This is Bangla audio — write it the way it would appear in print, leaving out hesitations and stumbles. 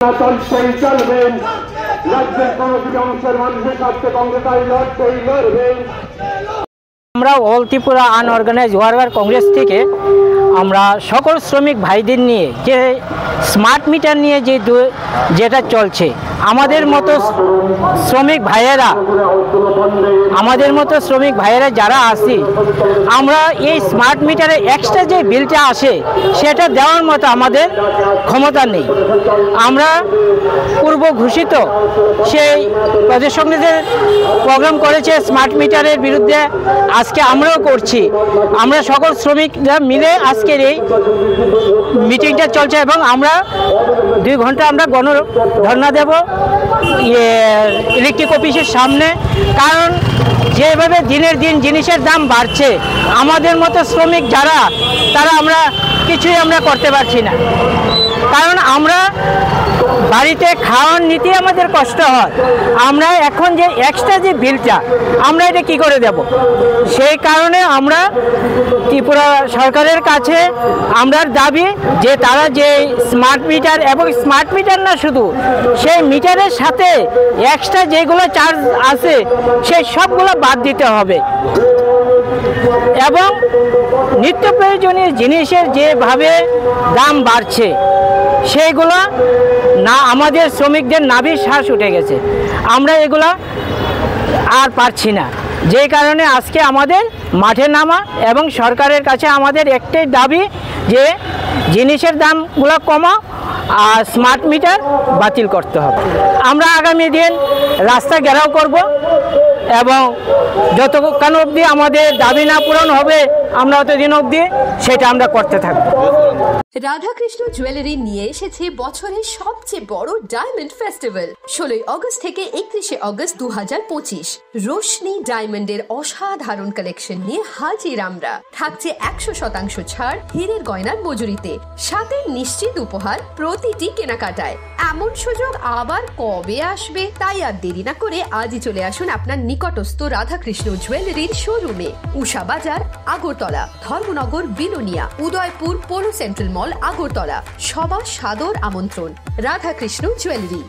চলবেন রাজ্যের প্রতিটি অংশের মানুষের স্বার্থে কংগ্রেস লড়বেন। আমরা all Tripura unorganise worker Congress থেকে আমরা সকল শ্রমিক ভাইদের নিয়ে যে স্মার্ট মিটার নিয়ে যেটা চলছে, আমাদের মতো শ্রমিক ভাইয়েরা যারা আছি, আমরা এই স্মার্ট মিটারে এক্সট্রা যে বিলটা আসে সেটা দেওয়ার মতো আমাদের ক্ষমতা নেই। আমরা পূর্ব ঘোষিত সেই প্রদেশ কংগ্রেসের প্রোগ্রাম করেছে স্মার্ট মিটারের বিরুদ্ধে, আজকে আমরাও করছি। আমরা সকল শ্রমিকরা মিলে আজকের এই মিটিংটা চলছে এবং আমরা 2 ঘন্টা আমরা গণধর্ণা দেব ইলেকট্রিক অফিসের সামনে। কারণ যেভাবে দিনের দিন জিনিসের দাম বাড়ছে, আমাদের মতো শ্রমিক যারা তারা কিছুই আমরা করতে পারছি না। কারণ আমরা বাড়িতে খাওয়ার নিতে আমাদের কষ্ট হয়, আমরা এখন যে এক্সট্রা যে বিলটা আমরা এটা কি করে দেব? সেই কারণে আমরা ত্রিপুরা সরকারের কাছে আমরা দাবি যে তারা যে স্মার্ট মিটার এবং স্মার্ট মিটার না শুধু সেই মিটারের সাথে এক্সট্রা যেগুলো চার্জ আছে সেই সবগুলো বাদ দিতে হবে এবং নিত্য প্রয়োজনীয় জিনিসের যেভাবে দাম বাড়ছে সেইগুলো না, আমাদের শ্রমিকদের নাভির শ্বাস উঠে গেছে, আমরা এগুলা আর পারছি না। যে কারণে আজকে আমাদের মাঠে নামা এবং সরকারের কাছে আমাদের একটাই দাবি যে জিনিসের দামগুলো কমা আর স্মার্ট মিটার বাতিল করতে হবে। আমরা আগামী দিন রাস্তা ঘেরাও করব এবং যতক্ষণ অবধি আমাদের দাবি না পূরণ হবে আমরা অতদিন অবধি সেটা আমরা করতে থাকব। রাধাকৃষ্ণ জুয়েলারি নিয়ে এসেছে বছরের সবচেয়ে বড় ডায়মন্ড ফেস্টিভ্যাল 16 আগস্ট থেকে 31 আগস্ট 2025। রোশনি ডায়মন্ডের অসাধারণ কালেকশন নিয়ে হাজির আমরা। থাকছে 100% ছাড় হীরের গয়নার মজুরিতে, সাথে নিশ্চিত উপহার প্রতিটি কেনাকাটায়। এমন সুযোগ আবার কবে আসবে? তাই আর দেরি না করে আজই চলে আসুন আপনার নিকটস্থ রাধাকৃষ্ণ জুয়েলারির শোরুমে। উষা বাজার, আগরতলা, ধর্মনগর, বিলোনিয়া, উদয়পুর, পৌর সেন্ট্রাল মল, আগরতলা। সবার সাদর আমন্ত্রণ। রাধাকৃষ্ণ জুয়েলারি।